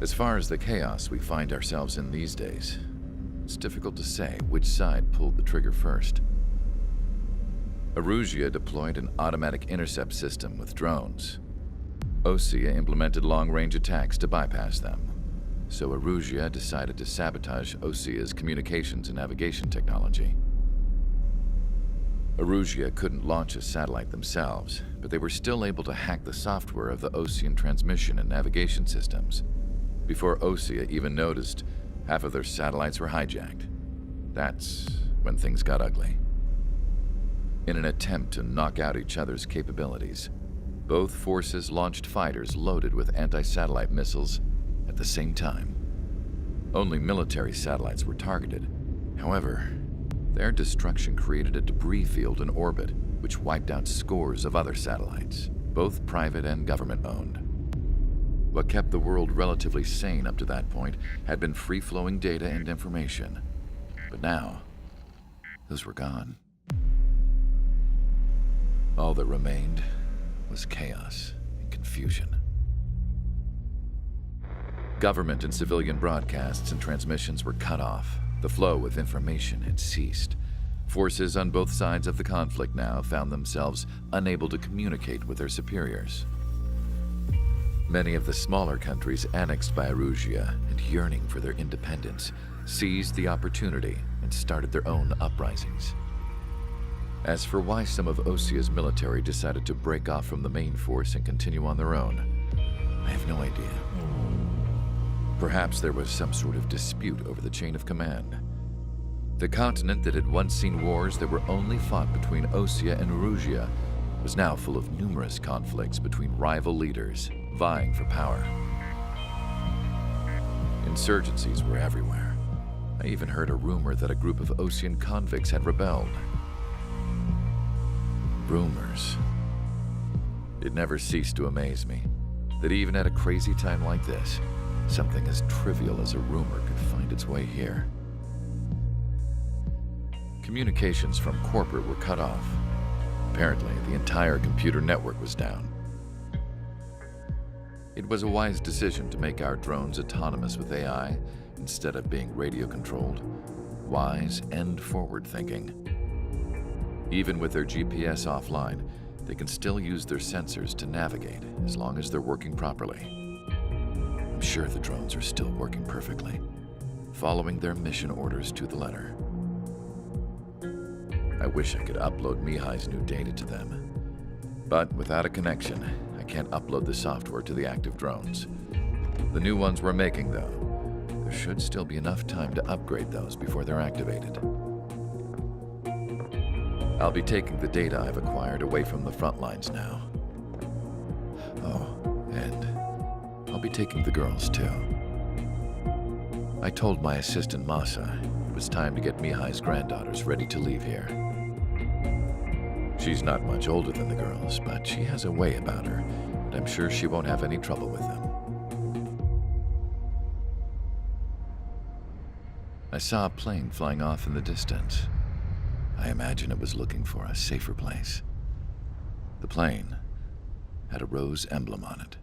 As far as the chaos we find ourselves in these days, it's difficult to say which side pulled the trigger first. Erusia deployed an automatic intercept system with drones. Osea implemented long-range attacks to bypass them. So Erusia decided to sabotage Osea's communications and navigation technology. Erusia couldn't launch a satellite themselves, but they were still able to hack the software of the Osean transmission and navigation systems. Before Osea even noticed, half of their satellites were hijacked. That's when things got ugly. In an attempt to knock out each other's capabilities, both forces launched fighters loaded with anti-satellite missiles at the same time. Only military satellites were targeted. However, their destruction created a debris field in orbit, which wiped out scores of other satellites, both private and government-owned. What kept the world relatively sane up to that point had been free-flowing data and information. But now, those were gone. All that remained was chaos and confusion. Government and civilian broadcasts and transmissions were cut off. The flow of information had ceased. Forces on both sides of the conflict now found themselves unable to communicate with their superiors. Many of the smaller countries annexed by Erusia and yearning for their independence seized the opportunity and started their own uprisings. As for why some of Osea's military decided to break off from the main force and continue on their own, I have no idea. Perhaps there was some sort of dispute over the chain of command. The continent that had once seen wars that were only fought between Osea and Erusia was now full of numerous conflicts between rival leaders vying for power. Insurgencies were everywhere. I even heard a rumor that a group of Osean convicts had rebelled. Rumors. It never ceased to amaze me that even at a crazy time like this, something as trivial as a rumor could find its way here. Communications from corporate were cut off. Apparently, the entire computer network was down. It was a wise decision to make our drones autonomous with AI instead of being radio-controlled. Wise and forward-thinking. Even with their GPS offline, they can still use their sensors to navigate as long as they're working properly. I'm sure the drones are still working perfectly, following their mission orders to the letter. I wish I could upload Mihai's new data to them. But without a connection, I can't upload the software to the active drones. The new ones we're making, though, there should still be enough time to upgrade those before they're activated. I'll be taking the data I've acquired away from the front lines now. Oh, and I'll be taking the girls, too. I told my assistant, Masa, it was time to get Mihai's granddaughters ready to leave here. She's not much older than the girls, but she has a way about her, and I'm sure she won't have any trouble with them. I saw a plane flying off in the distance. I imagine it was looking for a safer place. The plane had a rose emblem on it.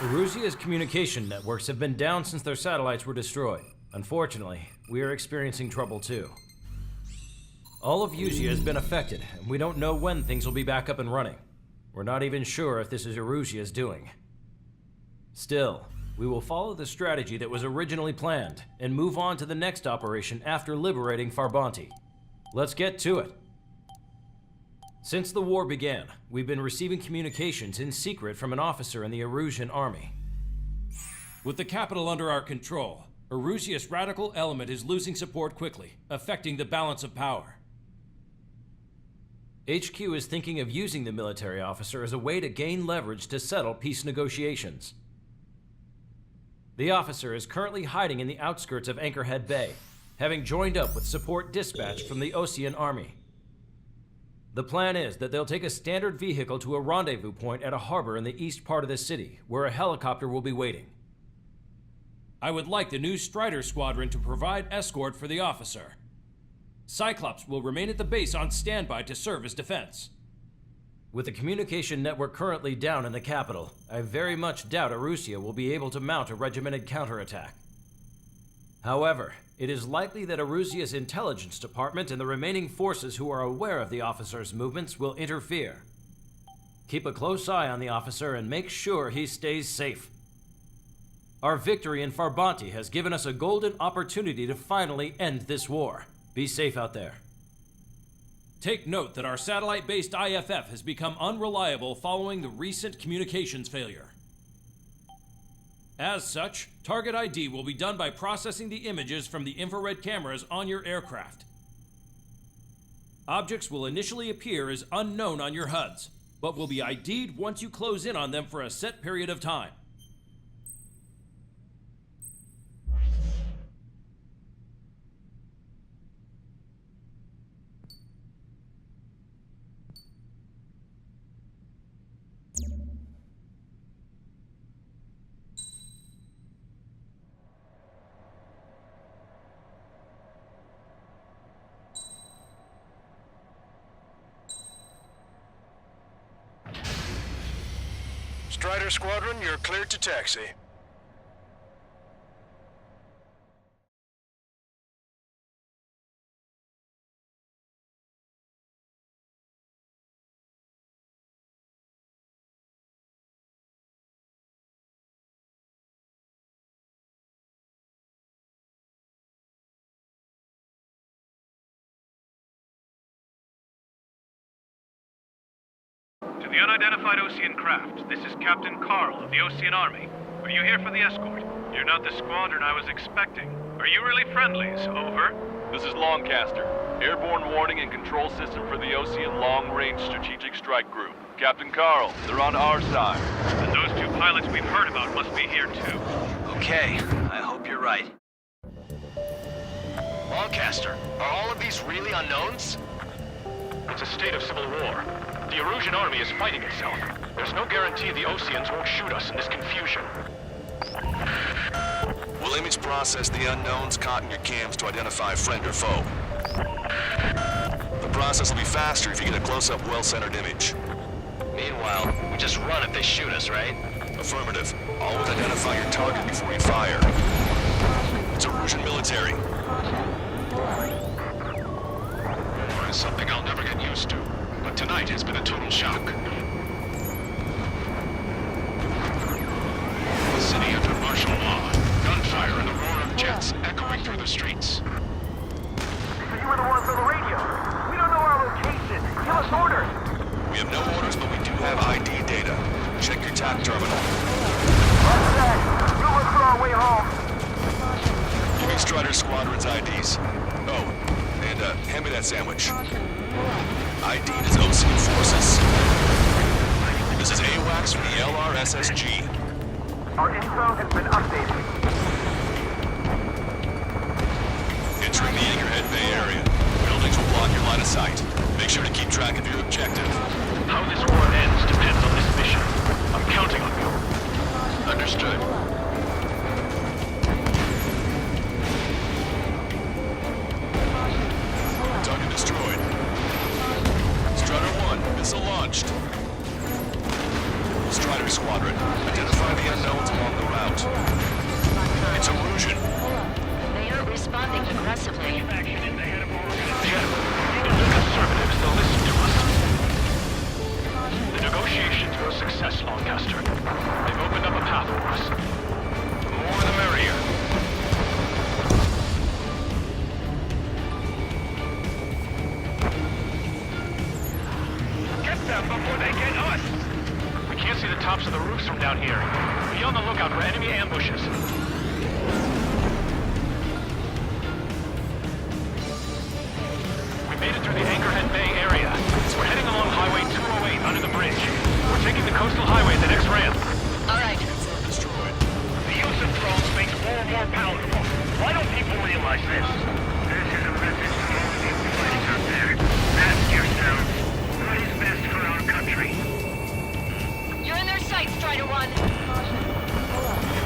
Erusia's communication networks have been down since their satellites were destroyed. Unfortunately, we are experiencing trouble too. All of Usia has been affected, and we don't know when things will be back up and running. We're not even sure if this is Erusia's doing. Still, we will follow the strategy that was originally planned and move on to the next operation after liberating Farbanti. Let's get to it. Since the war began, we've been receiving communications in secret from an officer in the Erusian army. With the capital under our control, Erusia's radical element is losing support quickly, affecting the balance of power. HQ is thinking of using the military officer as a way to gain leverage to settle peace negotiations. The officer is currently hiding in the outskirts of Anchorhead Bay, having joined up with support dispatched from the Osean army. The plan is that they'll take a standard vehicle to a rendezvous point at a harbor in the east part of the city, where a helicopter will be waiting. I would like the new Strider Squadron to provide escort for the officer. Cyclops will remain at the base on standby to serve as defense. With the communication network currently down in the capital, I very much doubt Erusia will be able to mount a regimented counterattack. However, it is likely that Erusia's intelligence department and the remaining forces who are aware of the officer's movements will interfere. Keep a close eye on the officer and make sure he stays safe. Our victory in Farbanti has given us a golden opportunity to finally end this war. Be safe out there. Take note that our satellite-based IFF has become unreliable following the recent communications failure. As such, target ID will be done by processing the images from the infrared cameras on your aircraft. Objects will initially appear as unknown on your HUDs, but will be ID'd once you close in on them for a set period of time. Strider Squadron, you're cleared to taxi. To the unidentified Osean craft, this is Captain Carl of the Osean Army. Are you here for the escort? You're not the squadron I was expecting. Are you really friendlies? Over. This is Longcaster. Airborne warning and control system for the Osean Long-Range Strategic Strike Group. Captain Carl, they're on our side. And those two pilots we've heard about must be here too. Okay, I hope you're right. Longcaster, are all of these really unknowns? It's a state of civil war. The Erusian army is fighting itself. There's no guarantee the Oseans won't shoot us in this confusion. We'll image process the unknowns caught in your cams to identify friend or foe. The process will be faster if you get a close-up, well-centered image. Meanwhile, we just run if they shoot us, right? Affirmative. Always identify your target before you fire. It's Erusian military. It's something I'll never get used to. But tonight has been a total shock. The city under martial law, gunfire and the roar of jets echoing through the streets. You were the ones on the radio. We don't know our location. Give us orders. We have no orders, but we do have ID data. Check your TAC terminal. What's that? We'll look for our way home. Give me Strider Squadron's IDs. Oh, and hand me that sandwich. ID is Osean forces. This is AWACS from the LRSSG. Our info has been updated. Entering the Anchorhead Bay area. Buildings will block your line of sight. Make sure to keep track of your objective. How this war ends depends on this mission. I'm counting on you. Understood. Target destroyed. Strider 1, missile launched. Strider Squadron, identify the unknowns along the route. It's Erusian. They aren't responding aggressively. Yeah, even the conservatives, they'll listen to us. The negotiations were a success, Longcaster. They've opened up a path for us. The more the merrier. Get them before they get us! We can't see the tops of the roofs from down here. Be on the lookout for enemy ambushes. We made it through the Anchorhead Bay area. We're heading along Highway 208 under the bridge. We're taking the coastal highway at the next ramp. All right. Destroyed. The use of drones makes war more palatable. Why don't people realize this? This is a message to all of you fighters out there. Ask yourselves, what is best for our country? You're in their sights, Strider 1.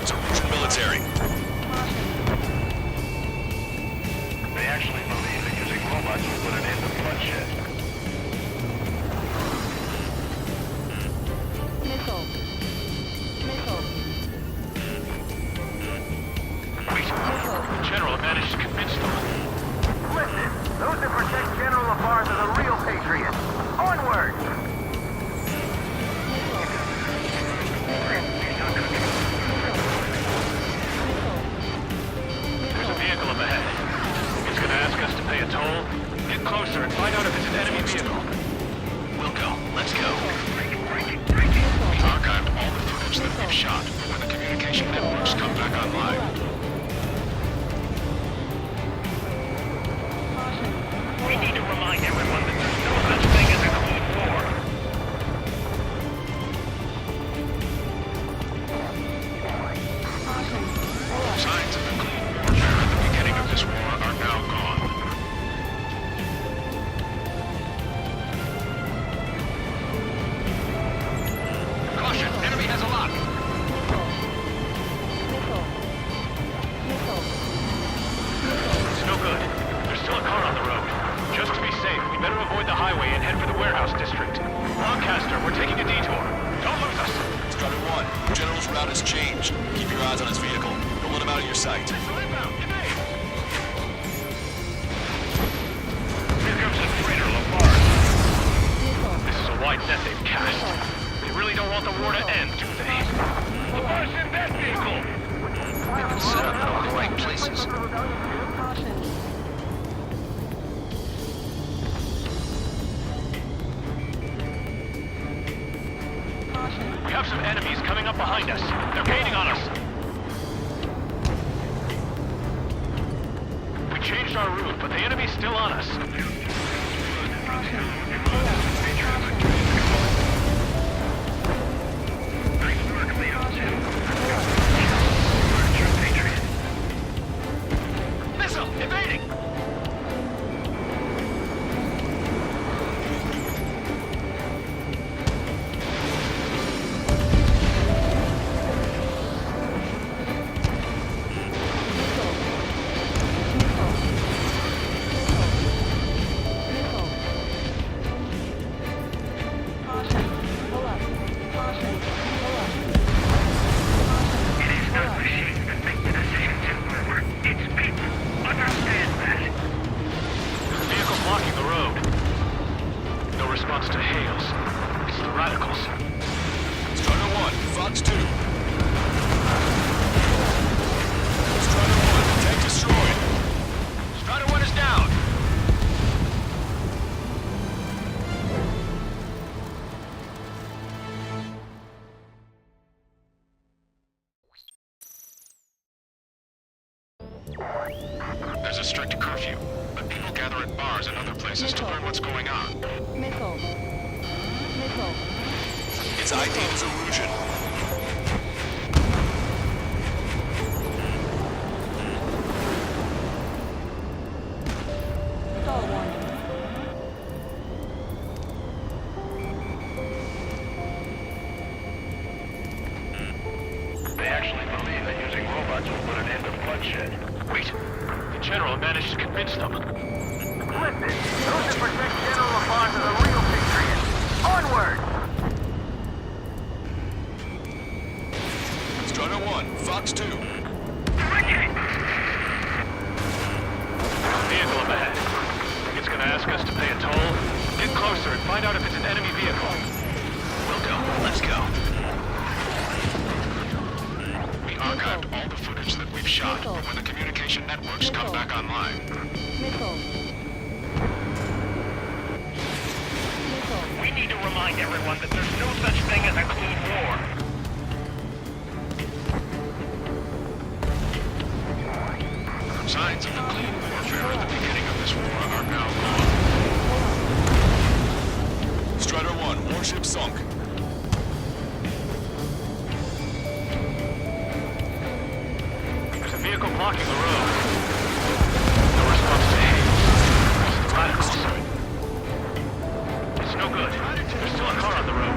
It's Erusian military. highway and head for the warehouse district. Lancaster, we're taking a detour. Don't lose us. Strider 1, General's route has changed. Keep your eyes on his vehicle. Don't let him out of your sight. Here comes the traitor, Lamar. This is a wide net they've cast. They really don't want the war to end, do they? Lamar's in that vehicle! They've been set up in all the right places. We have some enemies coming up behind us. They're gaining on us. We changed our route, but the enemy's still on us. Missile! Evading! Blocking the road. No response to hails. It's the radicals. Strider 1, Fox 2. Strider 1, tank destroyed. Strider 1 is down. There's a strict curfew, but people gather at bars and other places to learn what's going on. Its ID is illusion. They actually believe that using robots will put an end to bloodshed. Wait. The General managed to convince them. Listen, those who protect General LaFont are the real patriots. Onward! Strider 1, Fox 2. Vehicle up ahead. Think it's gonna ask us to pay a toll? Get closer and find out if it's an enemy vehicle. We'll go. Let's go. We archived all the footage that we've shot, but when the communication networks come back online, We need to remind everyone that there's no such thing as a clean war. signs of the clean warfare at the beginning of this war are now gone. Strider 1, warship sunk. There's a vehicle blocking the road. No response to aid. It's the radicals. It's no good. There's still a car on the road.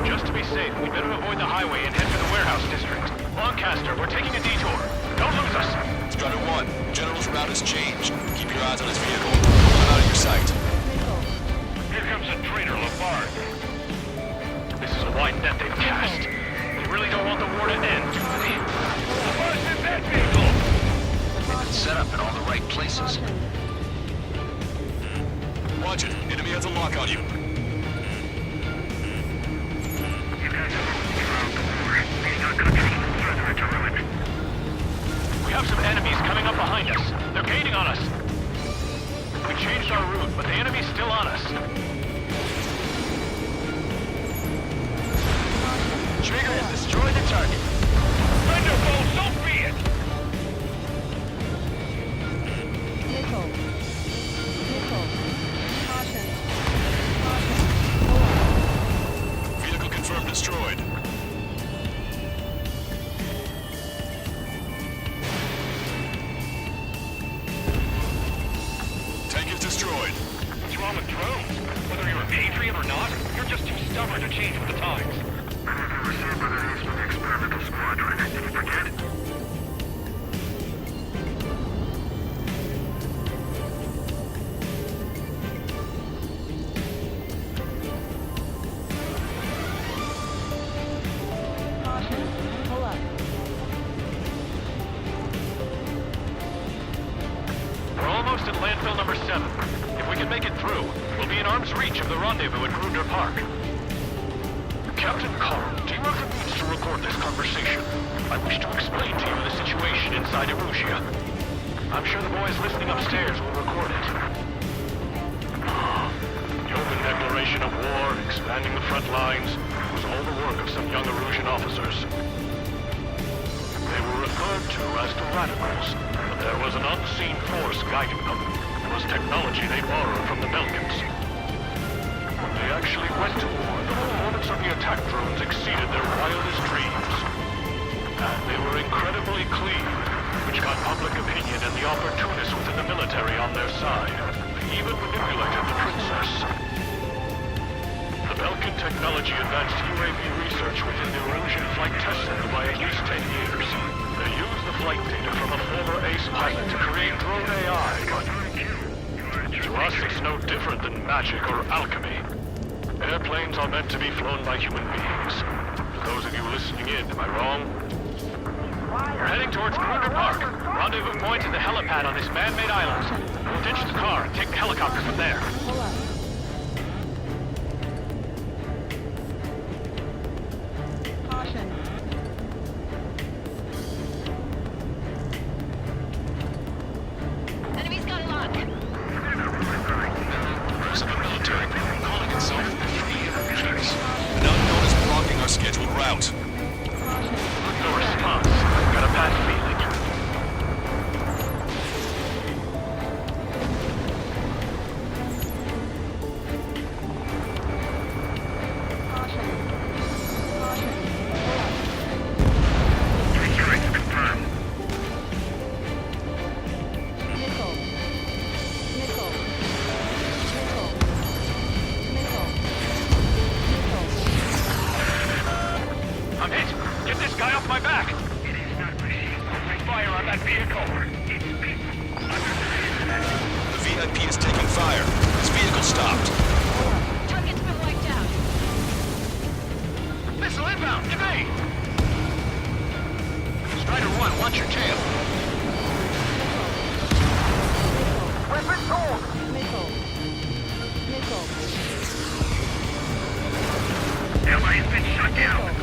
Just to be safe, we better avoid the highway and head for the warehouse district. Lancaster, we're taking a detour. Don't lose us. Strider 1, General's route has changed. Keep your eyes on his vehicle. Pull him out of your sight. Here comes a traitor, Lafarge. This is a wide net they've cast. They really don't want the war to end, do they? Lafarge in that vehicle! They've been set up in all the right places. Watch it. Enemy has a lock on you. You guys are around the war. He's not gonna take even further into ruin. We have some enemies coming up behind us. They're gaining on us. We changed our route, but the enemy's still on us. Trigger has destroyed the target. Thunderbolt, so be it! Vehicle confirmed destroyed. Tank is destroyed. What's wrong with drones? Whether you're a patriot or not, you're just too stubborn to change with the times. I thought they were saved by the release from the experimental squadron. Did you forget? within arm's reach of the rendezvous at Grunder Park. Captain Carl, do you have the means to record this conversation? I wish to explain to you the situation inside Erusia. I'm sure the boys listening upstairs will record it. The open declaration of war, expanding the front lines, was all the work of some young Erusian officers. They were referred to as the Radicals, but there was an unseen force guiding them. It was technology they borrowed from the Belkans. When they actually went to war, the performance of the attack drones exceeded their wildest dreams. And they were incredibly clean, which got public opinion and the opportunists within the military on their side. They even manipulated the princess. The Belkan technology advanced UAV research within the Erusian Flight Test Center by at least 10 years. They used the flight data from a former ace pilot to create drone AI, but to us it's no different than magic or alchemy. Airplanes are meant to be flown by human beings. For those of you listening in, am I wrong? We're heading towards Grunder Park. Rendezvous point is the helipad on this man-made island. We'll ditch the car and take the helicopter from there. Enemy's got a lock. Members of the military group calling itself the Free Erusians. An unknown is blocking our scheduled route. No response. Got a bad feeling. I'm hit. Get this guy off my back. Fire on that vehicle. The VIP is taking fire. His vehicle stopped. Target's been wiped out. Missile inbound. Get me. Strider 1, watch your tail. Weapon sold! Alliance been shut down.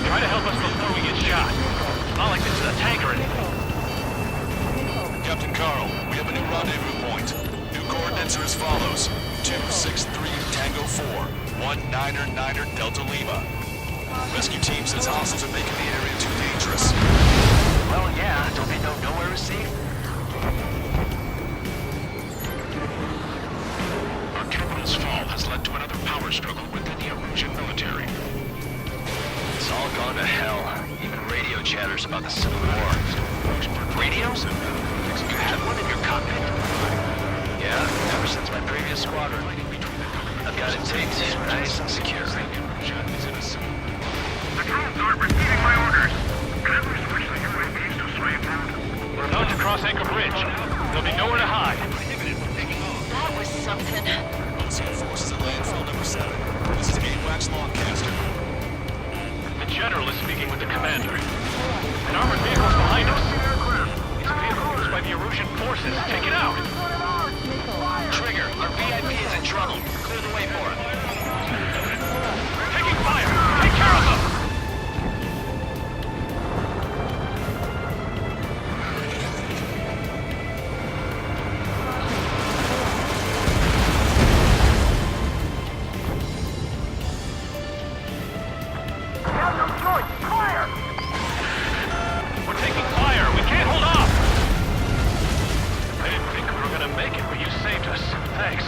Try to help us before we get shot. It's not like this is a tank or anything. Captain Carl, we have a new rendezvous point. New coordinates are as follows. 263 Tango 4, 1999 Delta Lima. Rescue team says hostiles are making the area too dangerous. Well, yeah, don't they know nowhere is safe? Our capital's fall has led to another power struggle within the Erusian military. It's all gone to hell. Even radio chatters about the Civil War. Radios? You have one in your cockpit? Yeah, ever since my previous squadron. I've got it taped, nice and secure. The drones aren't receiving my orders. Can we switch the UAVs to sway mode? We're about to cross Anchor Bridge. There'll be nowhere to hide. That was something. Osean forces at landfill number 7. This is AWACS Longcaster. The general is speaking with the commander. An armored vehicle is behind us. It's a vehicle used by the Erusian forces. Take it out! Trigger, our VIP is in trouble. Clear the way for him. Taking fire! Take care of them! Have no choice! Fire! We're taking fire! We can't hold off! I didn't think we were gonna make it, but you saved us. Thanks.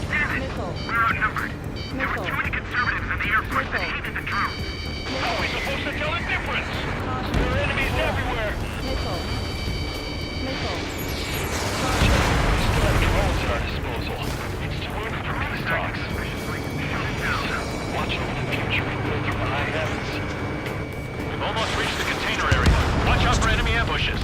Damn it! We're outnumbered. There were too many conservatives in the Air Force that hated the drones. How are we supposed to tell the difference? There are enemies everywhere! We still have drones at our disposal. It's too early for peace talks. Watch over the future and go through the high heavens. We've almost reached the container area. Watch out for enemy ambushes.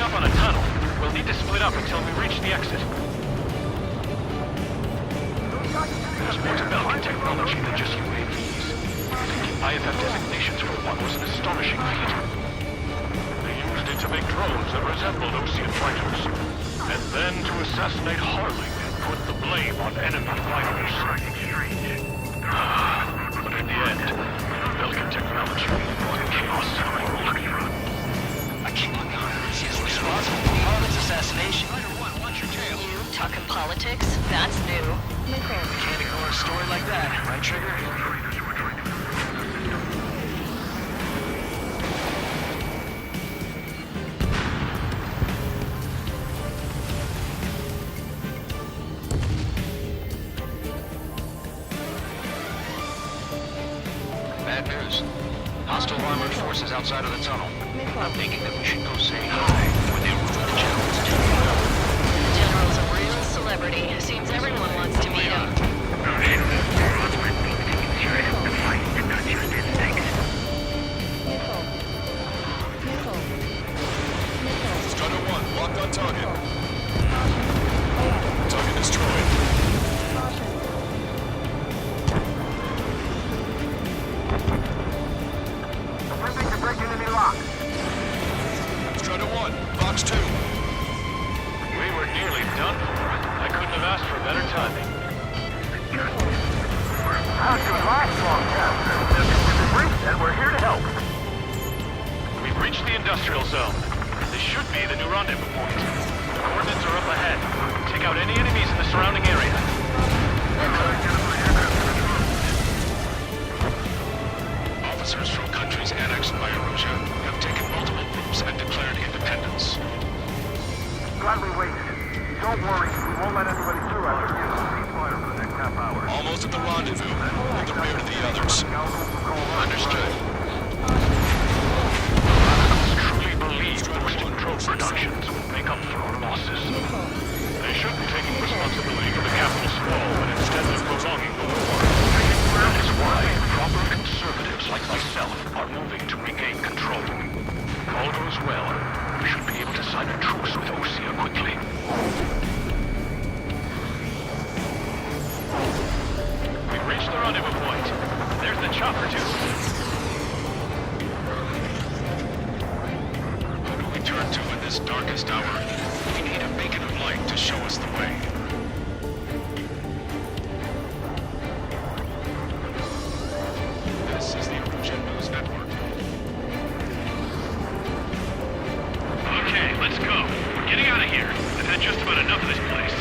up on a tunnel. We'll need to split up until we reach the exit. There's more to Belgian technology than just UAVs. The IFF designations for one was an astonishing feat. They used it to make drones that resembled Osean fighters, and then to assassinate Harley and put the blame on enemy fighters. But in the end, Belgian technology brought chaos to the world. A king she is responsible for Harley's assassination. Watch your tail. You talking politics? That's new. Can't ignore a story like that, right, Trigger? Bad news. Hostile armored forces outside of the tunnel. I'm thinking that we should go say hi before they ruin the general's dinner. The general's a real celebrity. Seems everyone wants to meet him. Strider 1, locked on target. Target destroyed. Attempting to break enemy lock. Strider 1, Box 2. We were nearly done for. I couldn't have asked for better timing. How's your last long time? We've been briefed and we're here to help. We've reached the industrial zone. This should be the new rendezvous point. The coordinates are up ahead. Take out any enemies in the surrounding area. Officers from countries annexed by Erosia have taken multiple groups and declared independence. Glad we waited. Don't worry, we won't let anybody through after you. Ceasefire for the next half hour. Almost at the rendezvous. At the rear of the others. Understood. Truly believe boosting drone productions will make up for our losses. They should be taking responsibility for the capital's fall, but instead of prolonging the war. That is why proper conservatives like myself are moving to regain control. If all goes well, we should be able to sign a truce with Osea quickly. We've reached the rendezvous point. There's the chopper, too. Who do we turn to in this darkest hour? We need a beacon of light to show us the way. This is the Erosion News Network. Okay, let's go. We're getting out of here. I've had just about enough of this place.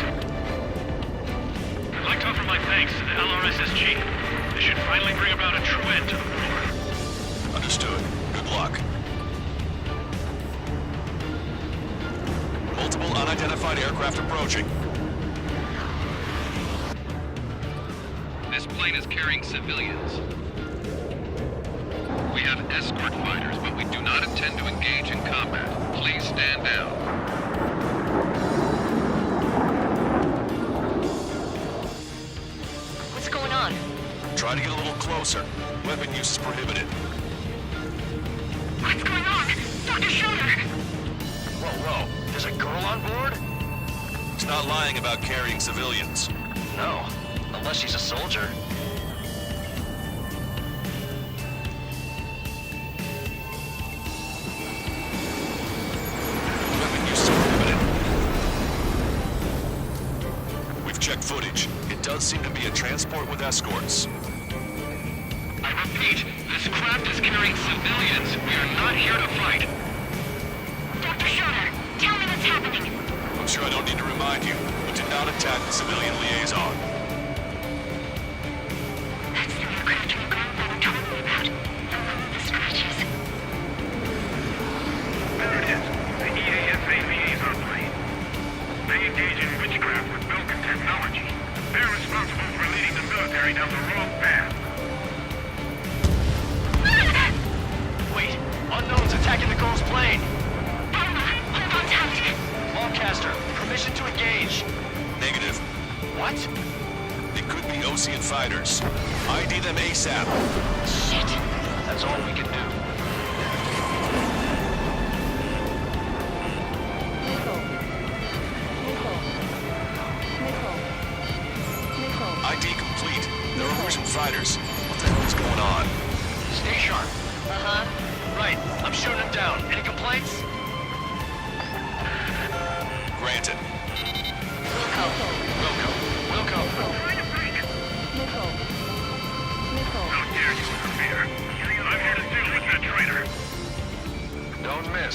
I'd like to offer my thanks to the LRSSG. This should finally bring about a true end to the war. Understood. Good luck. Multiple unidentified aircraft approaching. This plane is carrying civilians. We have escort fighters, but we do not intend to engage in combat. Please stand down. What's going on? Try to get a little closer. Weapon use is prohibited. What's going on? Dr. Schroeder! Whoa. There's a girl on board? He's not lying about carrying civilians. No. Unless she's a soldier. Weapon use is prohibited. We've checked footage. It does seem to be a transport with escorts. I repeat, this craft is carrying civilians. We are not here to fight. Dr. Schroeder, tell me what's happening. I'm sure I don't need to remind you, but do not attack the civilian liaison. That's the aircraft we told me about. The scratches. There it is. The EASA liaison plane. They engage in witchcraft with Belgian technology. They're responsible for leading the military down the wrong path. Wait, unknown's attacking the girl's plane. Hold on tight. Longcaster, permission to engage. Negative. What? It could be Osean fighters. ID them ASAP. Shit. That's all we can do.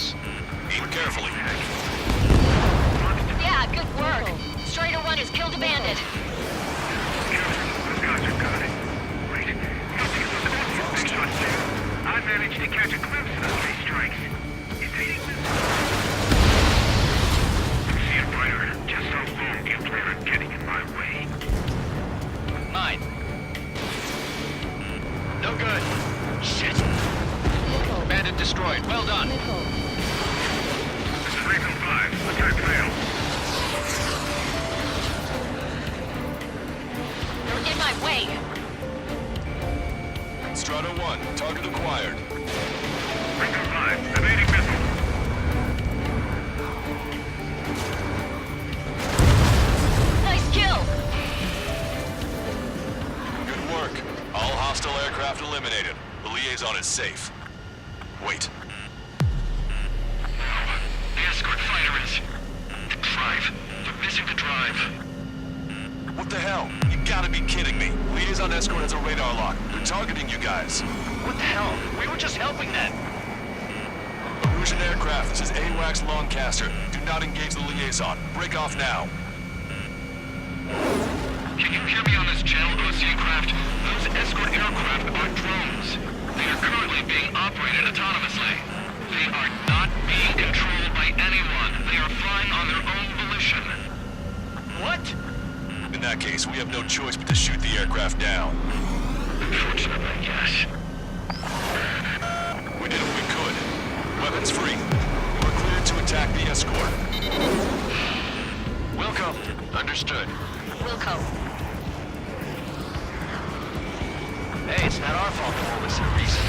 hostiles. Aim carefully. Yeah, good work. Strider 1 has killed a bandit. Those guys are got it. Wait, nothing was supposed to be shots there. I managed to catch a glimpse of those three strikes. Is he see it, Brighter. Just how long do you plan on getting in my way? 9. No good. Shit. Bandit destroyed. Well done. This is Recon 5. Attack failed. You're in my way. Strata 1, target acquired. Recon 5, evading missile. Nice kill. Good work. All hostile aircraft eliminated. The liaison is safe. Wait. The escort fighter is... The drive. They're missing the drive. What the hell? You gotta be kidding me. Liaison escort has a radar lock. They're targeting you guys. What the hell? We were just helping them. Erusian aircraft, this is AWACS Longcaster. Do not engage the liaison. Break off now. Can you hear me on this channel, Osean craft? Those escort aircraft are drones. They are currently being operated autonomously. They are not being controlled by anyone. They are flying on their own volition. What? In that case, we have no choice but to shoot the aircraft down. Unfortunately, yes. We did what we could. Weapons free. We're cleared to attack the escort. Wilco. Understood. Wilco. Hey, it's not our fault the war was so recent.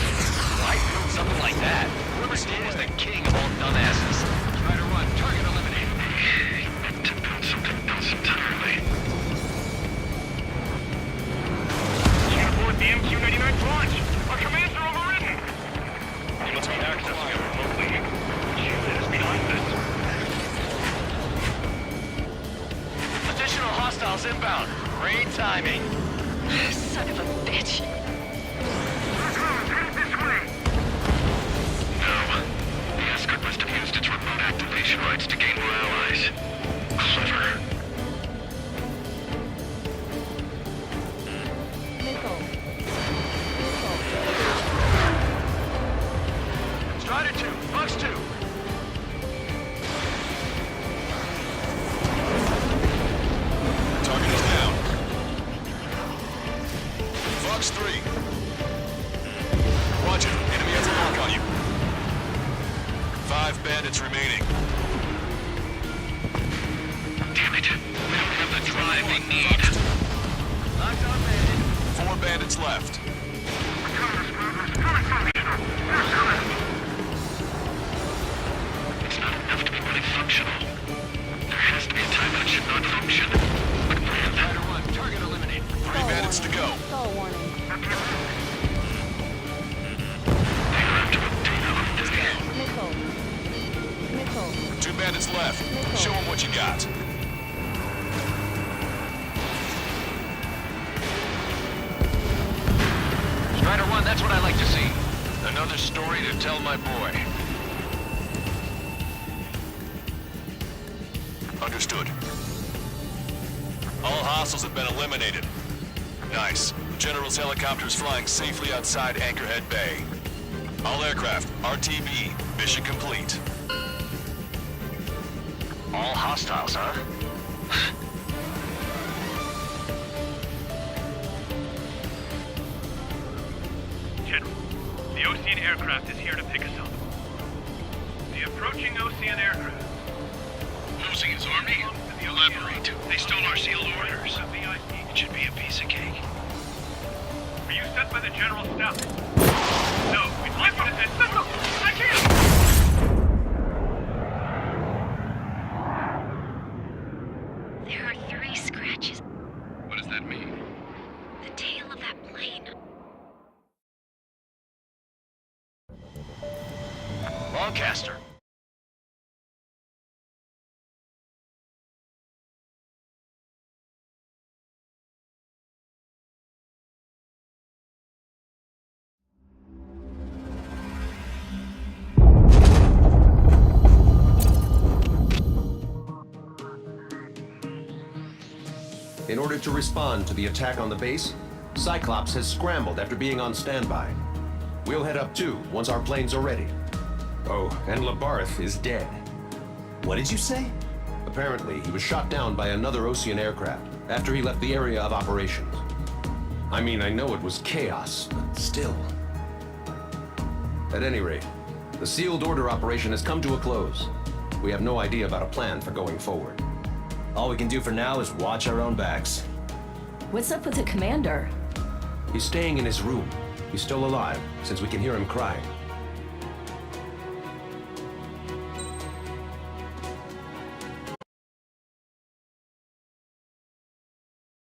Why build something like that? Whoever stayed is the king of all dumbasses. Strider 1, target eliminated. To build something else entirely. Can't abort the MQ-99 launch. Our commands are overridden. You must be accessing it remotely. Unit is behind this. Additional hostiles inbound. Great timing. Son of a bitch. Headed this way. No. The escort must have used its remote activation rights to gain more allies. Clever. Strider 2, Fox 2. Target is down. Fox 3. Watch it. Enemy has a lock on you. 5 bandits remaining. Damn it. We don't have the drive they need. Locked on bandit. 4 bandits left. It's not enough to be really functional. There has to be a time when it should not function. Strider 1, target eliminated. 3 bandits to go. Stall warning. They have to obtain our data. Missile. Missile. 2 bandits left. Show them what you got. Strider 1, that's what I like to see. Another story to tell my boy. Understood. All hostiles have been eliminated. Nice. General's helicopter is flying safely outside Anchorhead Bay. All aircraft, RTB, mission complete. All hostiles, huh? General, the Osean aircraft is here to pick us up. The approaching Osean aircraft. Osean's army? Elaborate. They stole our sealed orders. It should be a piece of cake. Are you sent by the General's staff? No, we'd like you to send... Listen! I can't! There are 3 scratches. What does that mean? The tail of that plane. Lancaster. ordered to respond to the attack on the base, Cyclops has scrambled after being on standby. We'll head up too, once our planes are ready. Oh, and Labarth is dead. What did you say? Apparently, he was shot down by another Osean aircraft after he left the area of operations. I mean, I know it was chaos, but still. At any rate, the sealed order operation has come to a close. We have no idea about a plan for going forward. All we can do for now is watch our own backs. What's up with the commander? He's staying in his room. He's still alive, since we can hear him crying.